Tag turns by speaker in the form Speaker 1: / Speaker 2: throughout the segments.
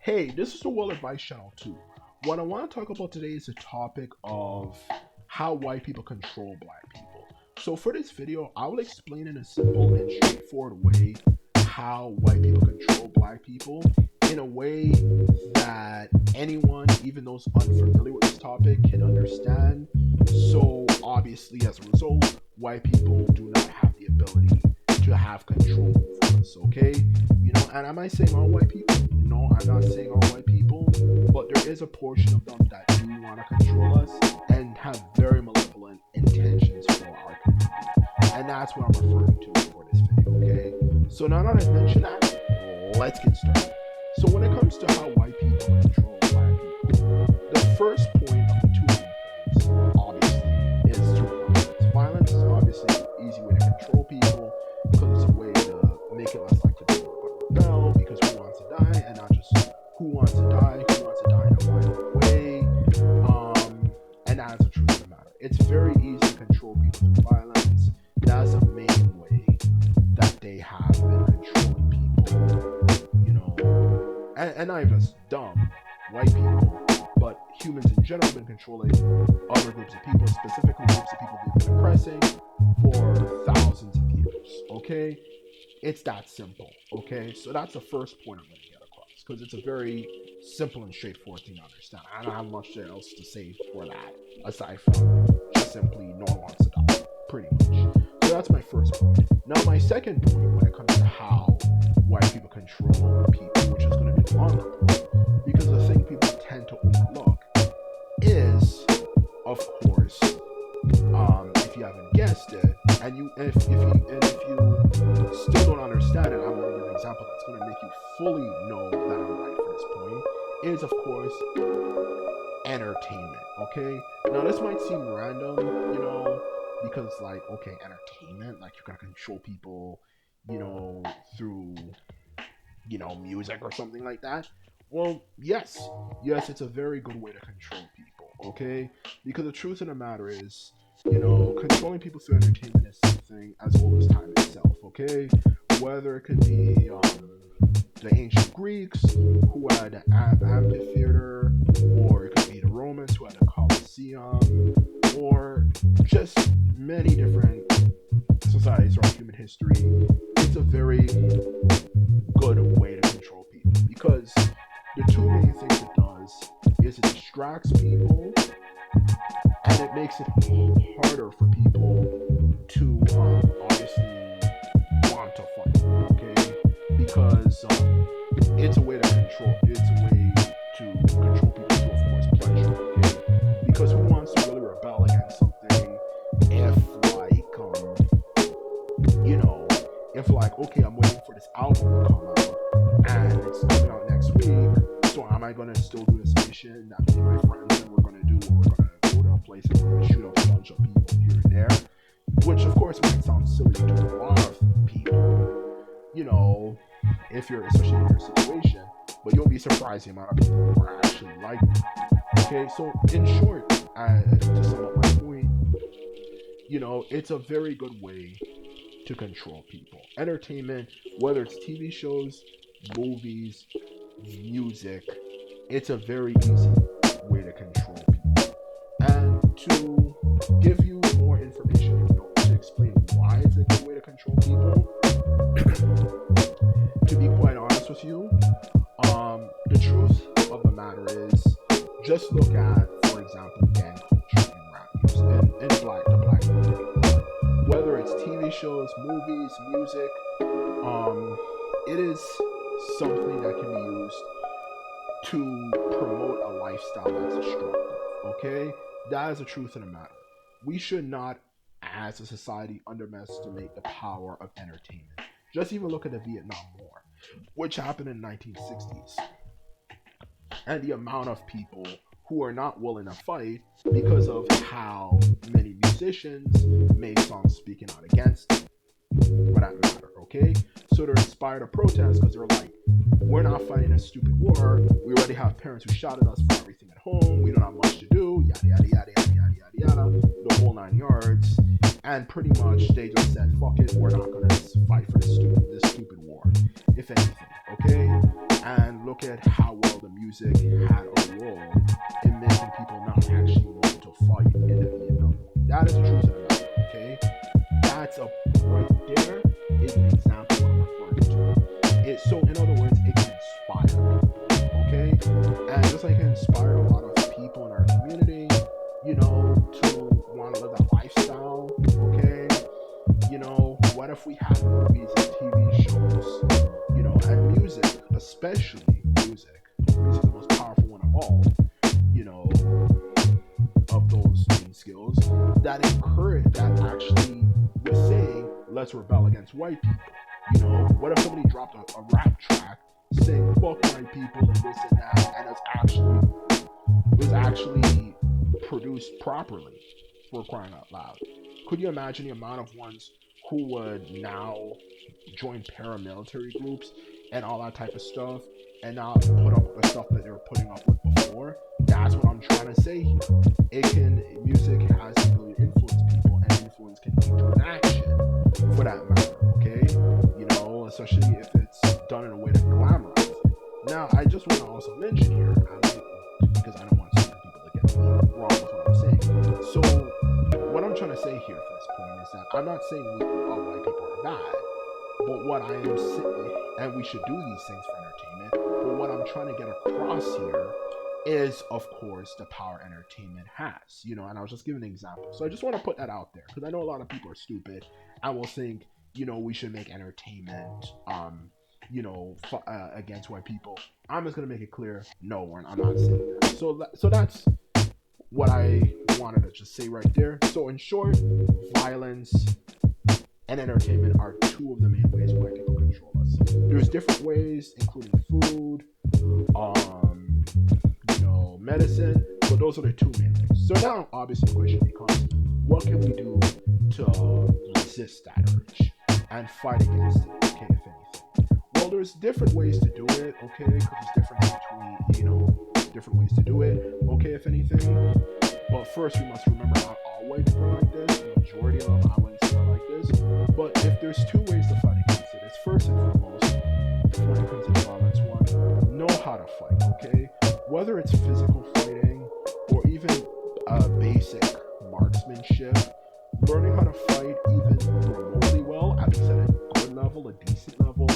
Speaker 1: Hey, this is the Well Advice Channel too. What I want to talk about today is the topic of how white people control black people. So for this video, I will explain in a simple and straightforward way how white people control black people in a way that anyone, even those unfamiliar with this topic, can understand. So obviously, as a result, white people do not have the ability to have control over us, okay? And am I saying all white people? No, I'm not saying all white people, but there is a portion of them that do want to control us and have very malevolent intentions for our community. And that's what I'm referring to for this video, okay? So now that I've mentioned that, let's get started. So when it comes to how white people control black people, the first point of the two main points, obviously, is through violence. Violence is obviously an easy way to control people because it's a way to make it less likely to rebel because who wants to die, and not just who wants to die in a violent way. And that's the truth of the matter. It's very easy to control people through violence. That's the main way that they have been controlling people, and not even just dumb white people, but humans in general have been controlling other groups of people, specifically groups of people they've been oppressing for thousands of years, okay? It's that simple, okay? So that's the first point I'm going to get across, because it's a very simple and straightforward thing to understand. I don't have much else to say for that, aside from just simply no one wants to die, pretty much. So that's my first point. Now my second point when it comes to how white people control people, which is going to be the longer point, because the thing people tend to overlook is, of course, if you haven't guessed it, and if you still don't understand it, I'm going to give an example that's going to make you fully know that I'm right for this point, is of course entertainment, okay? Now this might seem random, because like, okay, entertainment, like you're going to control people, through, music or something like that. Well, yes, it's a very good way to control people, okay? Because the truth of the matter is, controlling people through entertainment is something as old as time itself, okay? Whether it could be the ancient Greeks who had an amphitheater, or it could be the Romans who had a Colosseum, or just many different societies throughout human history. It's a very good way to control people, because the two main things it does is it distracts people, and it makes it harder for people to obviously want to fight, okay? Because it's a way to control people through, of course, pleasure, okay? Because who wants to really rebel against something if like, okay, I'm waiting for this album to come out and it's coming out next week, so am I gonna still do this mission that me and my friends and we're gonna do, where we're gonna go to a place and we're gonna shoot up a bunch of people here and there, which of course might sound silly to a lot of people, if you're especially in your situation, but you'll be surprised the amount of people who are actually like that. Okay, so in short, to sum up my point, it's a very good way to control people. Entertainment, whether it's TV shows, movies, music, it's a very easy way to control people. And to give you more information, to explain why it's a good way to control people, to be quite honest with you, the truth of the matter is, just look at, for example, gang culture in rap music, in the black community. Whether it's TV shows, movies, music, it is something that can be used to promote a lifestyle that's destructive, okay? That is the truth of the matter. We should not, as a society, underestimate the power of entertainment. Just even look at the Vietnam War, which happened in the 1960s, and the amount of people who are not willing to fight because of how many musicians made songs speaking out against it, for that matter, okay? So they're inspired to protest because they're like, we're not fighting a stupid war. We already have parents who shot at us for everything at home. We don't have much to do, yada, yada, yada, yada, yada, yada, yada, the whole 9 yards. And pretty much they just said, fuck it, we're not going to fight for this stupid war, if anything, okay? And look at how well music had a role in making people not actually want to fight in the Vietnam. That is the truth of the matter, okay? That's a right there is an example of what I'm referring to. So in other words, it can inspire people, okay? And just like it inspired a lot of people in our community, to want to live that lifestyle, okay? What if we had movies and TV shows, and music, especially music. Music is the most powerful one of all, you know, of those main skills that encourage, that actually was saying, let's rebel against white people. What if somebody dropped a rap track saying fuck white people and this and that, and it was actually produced properly, for crying out loud? Could you imagine the amount of ones who would now join paramilitary groups and all that type of stuff and not put up with the stuff that they were putting up with before? That's what I'm trying to say here. Music has the ability to influence people, and influence can lead to an action for that matter, okay? Especially if it's done in a way to glamorize it. Now, I just want to also mention here, because I don't want certain people to get me wrong with what I'm saying. So, what I'm trying to say here for this point is that I'm not saying all white people are bad, but what I am saying, and we should do these things for entertainment, but what I'm trying to get across here is, of course, the power entertainment has, and I was just giving an example. So I just want to put that out there, because I know a lot of people are stupid and will think, we should make entertainment, against white people. I'm just going to make it clear, no, I'm not saying that. So that's what I wanted to just say right there. So in short, violence and entertainment are two of the main ways white people control us. There's different ways, including food, medicine, but those are the two main ways. So now, obviously, the question becomes, what can we do to resist that urge and fight against it, okay, if anything? Well, there's different ways to do it, okay, because there's different ways to do it, okay, if anything. But first, we must remember not all white people are like this. The majority of them, I wouldn't say, are like this. But if there's two ways to fight against it, it's first and foremost, when it comes to violence, one, know how to fight, okay? Whether it's physical fighting or even basic marksmanship, learning how to fight even remotely well, at least at a good level, a decent level,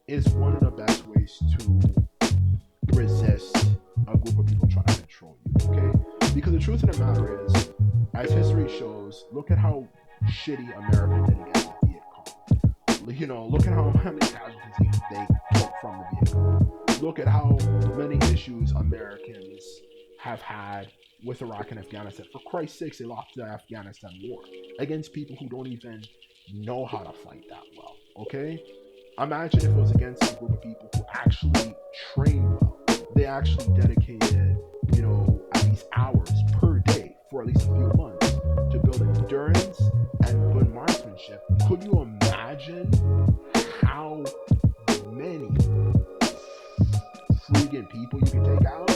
Speaker 1: is one of the best ways to resist a group of people trying to control you, okay? Because the truth of the matter is, as history shows, look at how shitty America did against the Viet Cong. Look at how many casualties they took from the Viet Cong. Look at how many issues Americans have had with Iraq and Afghanistan. For Christ's sakes, they lost the Afghanistan war against people who don't even know how to fight that well, okay? Imagine if it was against a group of people who actually train well. They actually dedicated, at least hours per day for at least a few months to build endurance and good marksmanship. Could you imagine how many freaking people you can take out,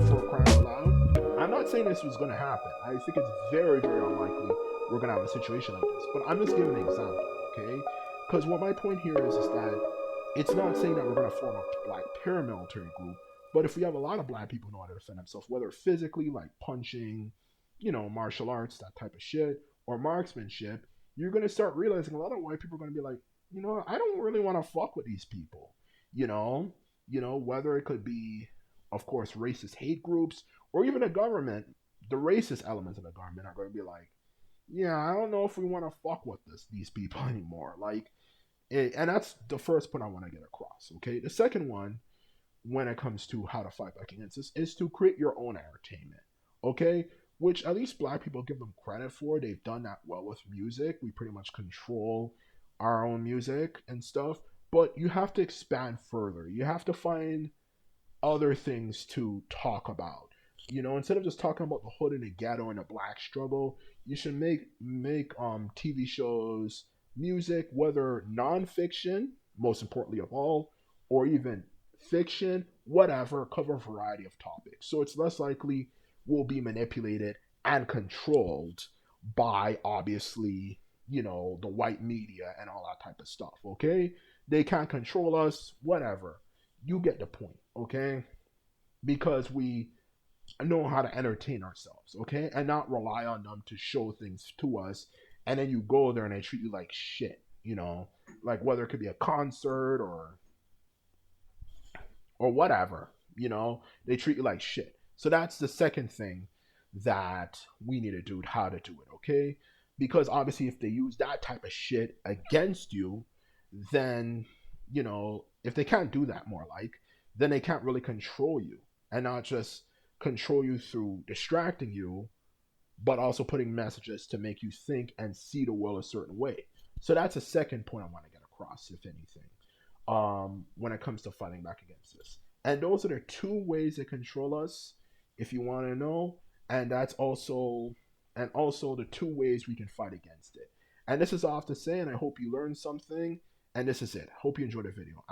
Speaker 1: for crying out loud? I'm not saying this was going to happen. I think it's very, very unlikely we're going to have a situation like this. But I'm just giving an example, okay? Because what my point here is that it's not saying that we're going to form a black paramilitary group, but if we have a lot of black people who know how to defend themselves, whether physically, like punching, martial arts, that type of shit, or marksmanship, you're going to start realizing a lot of white people are going to be like, I don't really want to fuck with these people, whether it could be, of course, racist hate groups, or even the government. The racist elements of the government are going to be like, yeah, I don't know if we want to fuck with these people anymore. And that's the first point I want to get across, okay? The second one, when it comes to how to fight back against this, is to create your own entertainment, okay? Which at least black people give them credit for. They've done that well with music. We pretty much control our own music and stuff. But you have to expand further. You have to find other things to talk about. Instead of just talking about the hood and the ghetto and the black struggle, you should make TV shows, music, whether nonfiction, most importantly of all, or even fiction, whatever, cover a variety of topics. So it's less likely we'll be manipulated and controlled by, obviously, the white media and all that type of stuff, okay? They can't control us, whatever. You get the point, okay? because we know how to entertain ourselves, okay? And not rely on them to show things to us. And then you go there and they treat you like shit, like whether it could be a concert or whatever, they treat you like shit. So that's the second thing that we need to do, how to do it, okay? Because obviously, if they use that type of shit against you, then, if they can't do that more like, then they can't really control you, and not just control you through distracting you, but also putting messages to make you think and see the world a certain way. So that's a second point I want to get across, if anything, when it comes to fighting back against this. And those are the two ways they control us, if you want to know. And that's also the two ways we can fight against it. And this is all I have to say, and I hope you learned something. And this is it. Hope you enjoyed the video. I'm